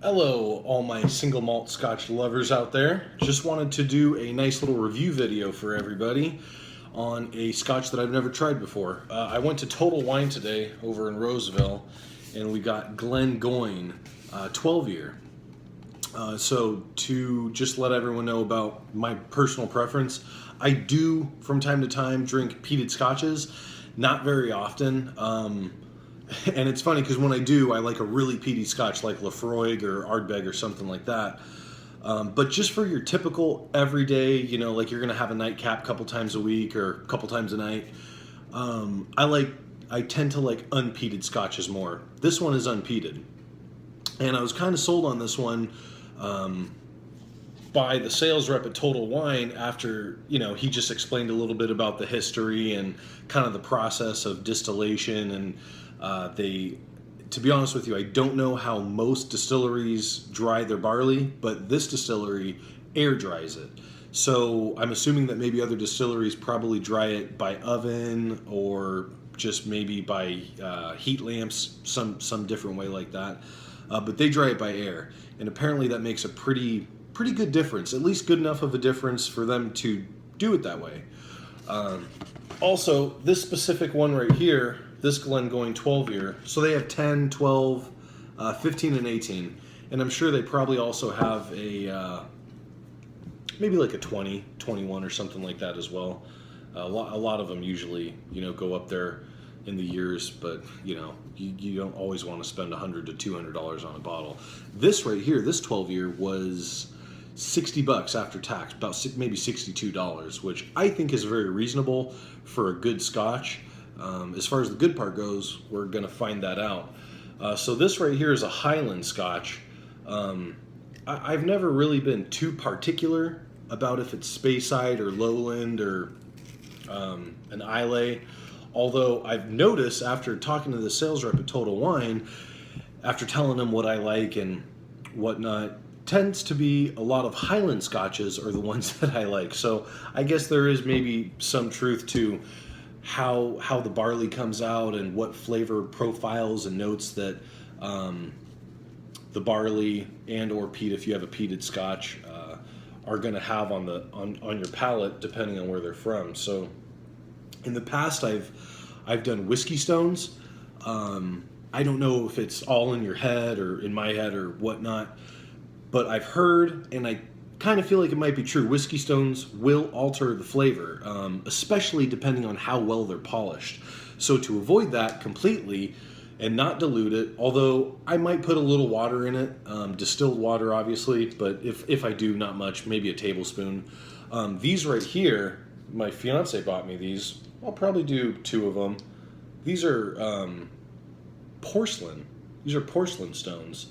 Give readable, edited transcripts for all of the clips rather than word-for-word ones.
Hello, all my single malt Scotch lovers out there. Just wanted to do a nice little review video for everybody on a Scotch that I've never tried before. I went to Total Wine today over in Roseville, and we got Glengoyne 12 year. So to just let everyone know about my personal preference, I do from time to time drink peated Scotches, not very often. And it's funny because when I do, I like a really peaty Scotch like Lafroig or Ardbeg or something like that. But just for your typical everyday, like you're gonna have a nightcap a couple times a week or a couple times a night. I tend to like unpeated Scotches more. This one is unpeated, and I was kind of sold on this one by the sales rep at Total Wine after he just explained a little bit about the history and kind of the process of distillation and to be honest with you, I don't know how most distilleries dry their barley, but this distillery air dries it. So I'm assuming that maybe other distilleries probably dry it by oven or just maybe by heat lamps, some different way like that. But they dry it by air, and apparently that makes a pretty good difference, at least good enough of a difference for them to do it that way. Also, this specific one right here, this Glengoyne 12 year, so they have 10, 12, 15, and 18. And I'm sure they probably also have a, maybe like a 20, 21 or something like that as well. A lot of them usually, go up there in the years, but you don't always want to spend $100 to $200 on a bottle. This right here, this 12 year was $60 after tax, about maybe $62, which I think is very reasonable for a good Scotch. As far as the good part goes, we're going to find that out. So this right here is a Highland Scotch. I've never really been too particular about if it's Speyside or Lowland or an Islay. Although I've noticed after talking to the sales rep at Total Wine, after telling them what I like and whatnot, tends to be a lot of Highland Scotches are the ones that I like. So I guess there is maybe some truth to how the barley comes out and what flavor profiles and notes that the barley and or peat, if you have a peated Scotch, are going to have on your palate depending on where they're from. So in the past, I've done whiskey stones. I don't know if it's all in your head or in my head or whatnot, but I've heard, and I kind of feel like it might be true, whiskey stones will alter the flavor, especially depending on how well they're polished. So to avoid that completely and not dilute it, although I might put a little water in it, distilled water obviously, but if I do, not much, maybe a tablespoon. These right here, my fiance bought me these. I'll probably do 2 of them. These are porcelain. These are porcelain stones,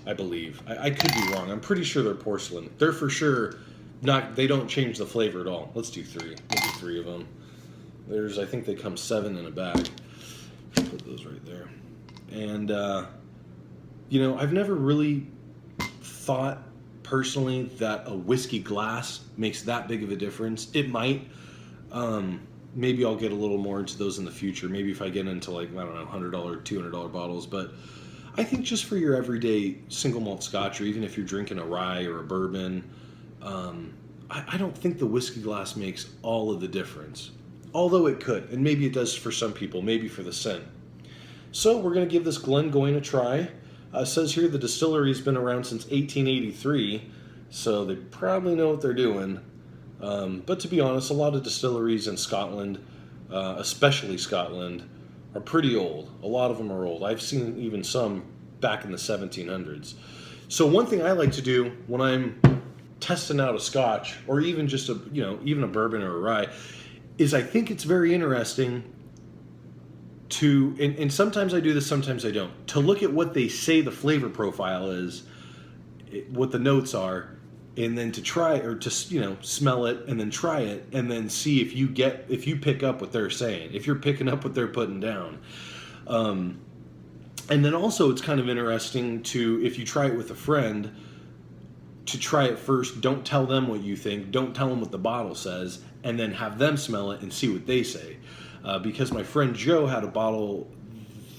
I believe. I could be wrong. I'm pretty sure they're porcelain. They're for sure not. They don't change the flavor at all. Let's do 3. We'll do 3 of them. I think they come 7 in a bag. Put those right there. And I've never really thought personally that a whiskey glass makes that big of a difference. It might. Maybe I'll get a little more into those in the future. Maybe if I get into $100, $200 bottles, but I think just for your everyday single malt Scotch, or even if you're drinking a rye or a bourbon, I don't think the whiskey glass makes all of the difference. Although it could, and maybe it does for some people, maybe for the scent. So we're going to give this Glengoyne a try. It says here the distillery's been around since 1883, so they probably know what they're doing. But to be honest, a lot of distilleries in Scotland, especially Scotland, are pretty old. A lot of them are old. I've seen even some back in the 1700s. So one thing I like to do when I'm testing out a Scotch, or even just even a bourbon or a rye, is I think it's very interesting to, and sometimes I do this, sometimes I don't, to look at what they say the flavor profile is, what the notes are, and then to try, or to smell it and then try it and then see if you pick up what they're saying, if you're picking up what they're putting down. And then also it's kind of interesting to, if you try it with a friend, to try it first. Don't tell them what you think, don't tell them what the bottle says, and then have them smell it and see what they say. Because my friend Joe had a bottle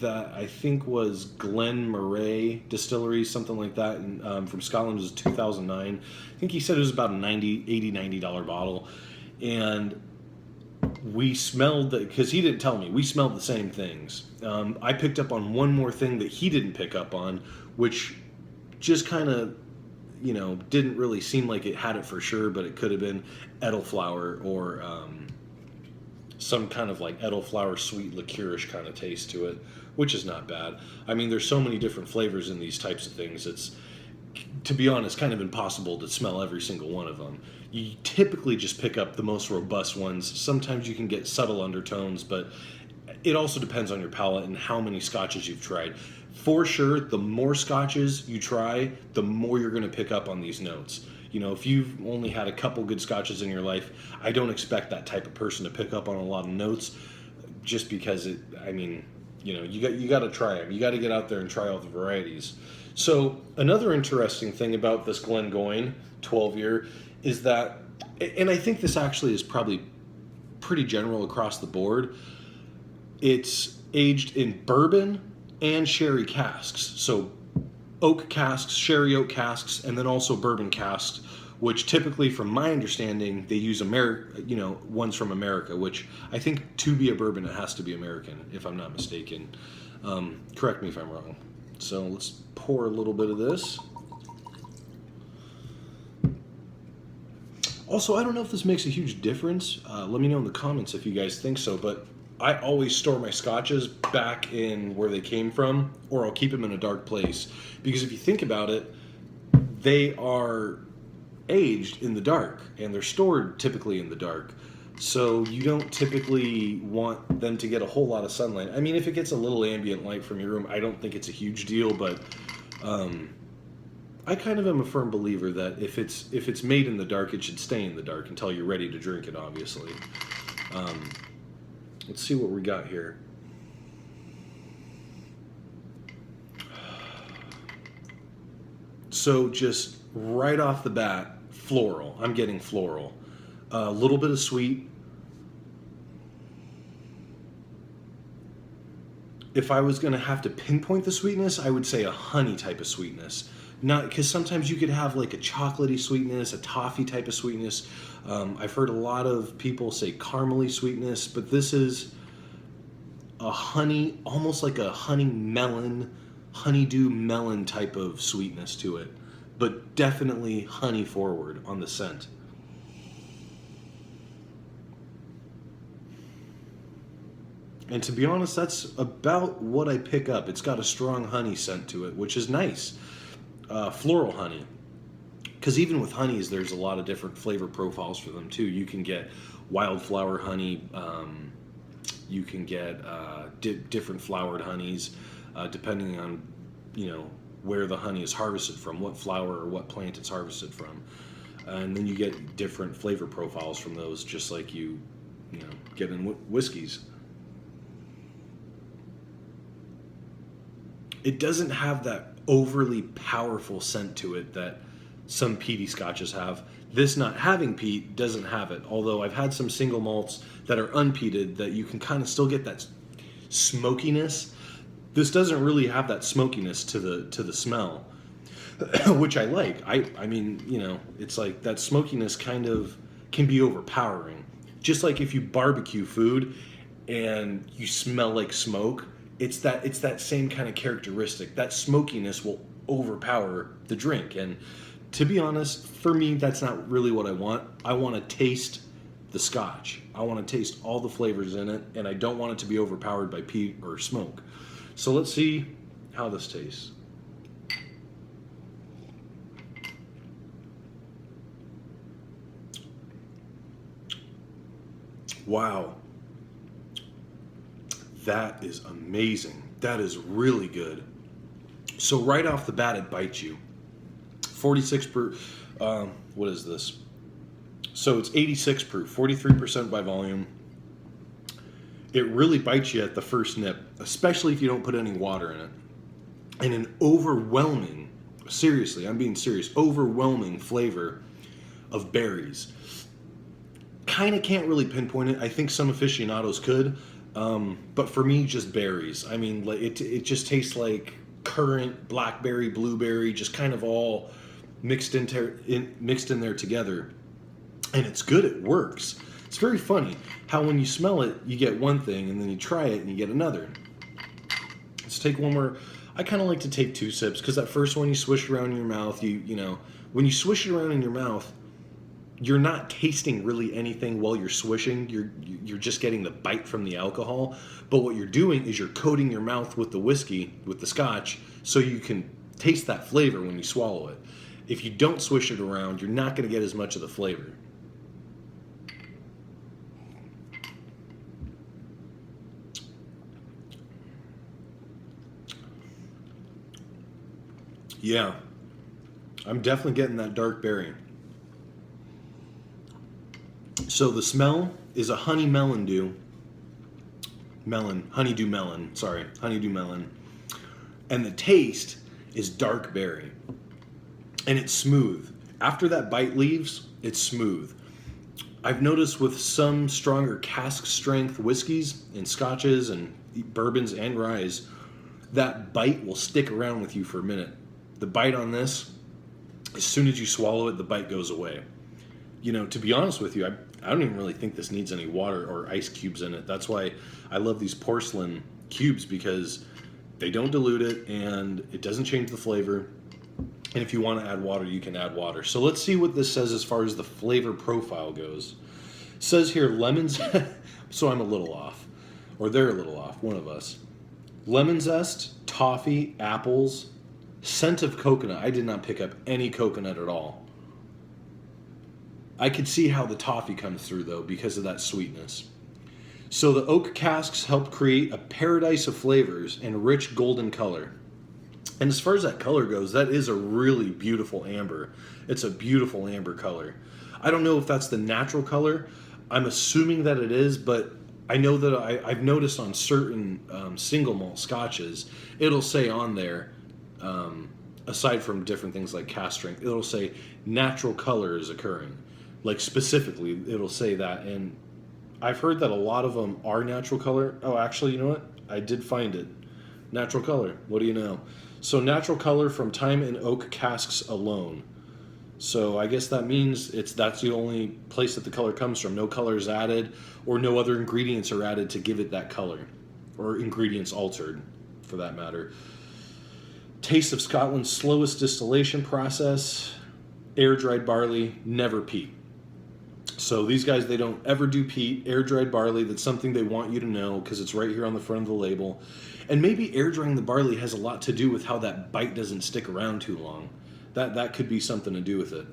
that I think was Glen Moray Distillery, something like that, and, from Scotland. It was 2009. I think he said it was about a $90 bottle. And we smelled, because he didn't tell me, we smelled the same things. I picked up on one more thing that he didn't pick up on, which just kind of, didn't really seem like it had it for sure, but it could have been elderflower or some kind of like elderflower sweet liqueurish kind of taste to it, which is not bad. I mean, there's so many different flavors in these types of things. It's, to be honest, kind of impossible to smell every single one of them. You typically just pick up the most robust ones. Sometimes you can get subtle undertones, but it also depends on your palate and how many scotches you've tried. For sure, the more scotches you try, the more you're going to pick up on these notes. If you've only had a couple good scotches in your life, I don't expect that type of person to pick up on a lot of notes, just because you got to try them. You got to get out there and try all the varieties. So another interesting thing about this Glengoyne 12-year is that, and I think this actually is probably pretty general across the board, it's aged in bourbon and sherry casks. So oak casks, sherry oak casks, and then also bourbon casks, which typically, from my understanding, they use ones from America, which I think to be a bourbon, it has to be American, if I'm not mistaken. Correct me if I'm wrong. So let's pour a little bit of this. Also, I don't know if this makes a huge difference. Let me know in the comments if you guys think so, but I always store my scotches back in where they came from, or I'll keep them in a dark place. Because if you think about it, they are aged in the dark, and they're stored typically in the dark. So you don't typically want them to get a whole lot of sunlight. I mean, if it gets a little ambient light from your room, I don't think it's a huge deal, but I kind of am a firm believer that if it's made in the dark, it should stay in the dark until you're ready to drink it, obviously. Let's see what we got here. So just right off the bat, floral. I'm getting floral. A little bit of sweet. If I was going to have to pinpoint the sweetness, I would say a honey type of sweetness. Not because sometimes you could have like a chocolatey sweetness, a toffee type of sweetness. I've heard a lot of people say caramely sweetness, but this is a honey, almost like a honeydew melon type of sweetness to it, but definitely honey forward on the scent. And to be honest, that's about what I pick up. It's got a strong honey scent to it, which is nice. Floral honey. Because even with honeys, there's a lot of different flavor profiles for them too. You can get wildflower honey. You can get different flowered honeys, depending on, where the honey is harvested from, what flower or what plant it's harvested from. And then you get different flavor profiles from those, just like you get in whiskeys. It doesn't have that overly powerful scent to it that some peaty scotches have. This, not having peat, doesn't have it. Although I've had some single malts that are unpeated that you can kind of still get that smokiness. This doesn't really have that smokiness to the smell, which I like. I mean, it's like that smokiness kind of can be overpowering. Just like if you barbecue food and you smell like smoke, it's that same kind of characteristic. That smokiness will overpower the drink. And to be honest, for me, that's not really what I want. I want to taste the scotch. I want to taste all the flavors in it, and I don't want it to be overpowered by peat or smoke. So let's see how this tastes. Wow. That is amazing. That is really good. So right off the bat, it bites you. 46 proof. What is this? So it's 86 proof, 43% by volume. It really bites you at the first nip, especially if you don't put any water in it. And an overwhelming, seriously, I'm being serious, overwhelming flavor of berries. Kind of can't really pinpoint it. I think some aficionados could, But for me, just berries. I mean, like it just tastes like currant, blackberry, blueberry, just kind of all mixed in there together, and it's good. It works. It's very funny how when you smell it, you get one thing, and then you try it and you get another. Let's take one more. I kind of like to take 2 sips because that first one you swish around in your mouth. You know when you swish it around in your mouth, you're not tasting really anything while you're swishing. You're just getting the bite from the alcohol. But what you're doing is you're coating your mouth with the whiskey, with the Scotch, so you can taste that flavor when you swallow it. If you don't swish it around, you're not going to get as much of the flavor. Yeah, I'm definitely getting that dark berry. So the smell is a honeydew melon, sorry, honeydew melon. And the taste is dark berry. And it's smooth. After that bite leaves, it's smooth. I've noticed with some stronger cask strength whiskeys and scotches and bourbons and ryes, that bite will stick around with you for a minute. The bite on this, as soon as you swallow it, the bite goes away. You know, to be honest with you, I don't even really think this needs any water or ice cubes in it. That's why I love these porcelain cubes, because they don't dilute it and it doesn't change the flavor. And if you want to add water, you can add water. So let's see what this says as far as the flavor profile goes. It says here lemons, so I'm a little off, or they're a little off, one of us. Lemon zest, toffee, apples, scent of coconut. I did not pick up any coconut at all. I could see how the toffee comes through though because of that sweetness. So the oak casks help create a paradise of flavors and rich golden color. And as far as that color goes, that is a really beautiful amber. It's a beautiful amber color. I don't know if that's the natural color. I'm assuming that it is, but I know that I've noticed on certain single malt scotches, it'll say on there, aside from different things like cask strength, it'll say natural color is occurring. Like specifically, it'll say that. And I've heard that a lot of them are natural color. Oh, actually, you know what? I did find it. Natural color. What do you know? So natural color from thyme and oak casks alone. So I guess that means that's the only place that the color comes from. No color is added, or no other ingredients are added to give it that color, or ingredients altered, for that matter. Taste of Scotland's slowest distillation process. Air-dried barley, never peat. So these guys, they don't ever do peat. Air-dried barley, that's something they want you to know because it's right here on the front of the label. And maybe air-drying the barley has a lot to do with how that bite doesn't stick around too long. That could be something to do with it.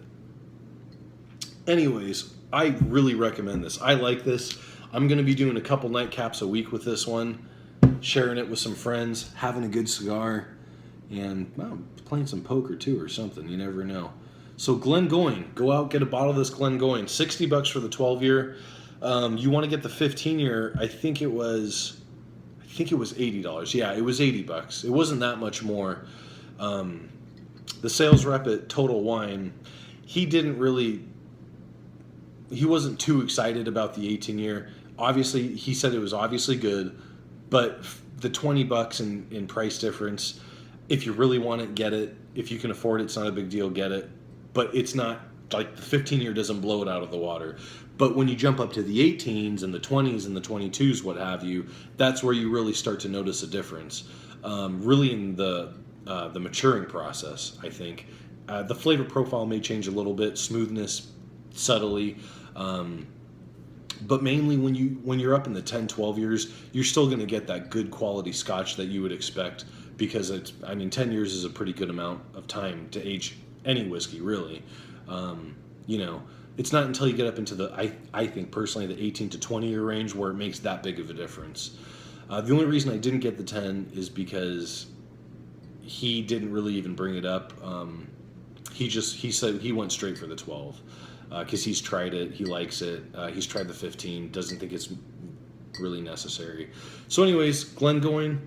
Anyways, I really recommend this. I like this. I'm going to be doing a couple nightcaps a week with this one, sharing it with some friends, having a good cigar, and well, playing some poker too or something. You never know. So Glengoyne, go out, get a bottle of this Glengoyne. $60 for the 12-year. You want to get the 15-year, I think it was $80. Yeah, it was $80. It wasn't that much more. The sales rep at Total Wine, he wasn't too excited about the 18-year. Obviously, he said it was obviously good, but the $20 in price difference, if you really want it, get it. If you can afford it, it's not a big deal, get it. But it's not, like the 15-year doesn't blow it out of the water. But when you jump up to the 18s and the 20s and the 22s, what have you, that's where you really start to notice a difference. Really in the maturing process, I think. The flavor profile may change a little bit, smoothness, subtly. But mainly when you're up in the 10, 12 years, you're still going to get that good quality Scotch that you would expect, because 10 years is a pretty good amount of time to age any whiskey, really. It's not until you get up into I think personally, the 18 to 20 year range where it makes that big of a difference. The only reason I didn't get the 10 is because he didn't really even bring it up. He said he went straight for the 12 because he's tried it, he likes it. He's tried the 15, doesn't think it's really necessary. So anyways, Glengoyne,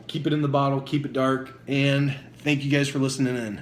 keep it in the bottle, keep it dark, and thank you guys for listening in.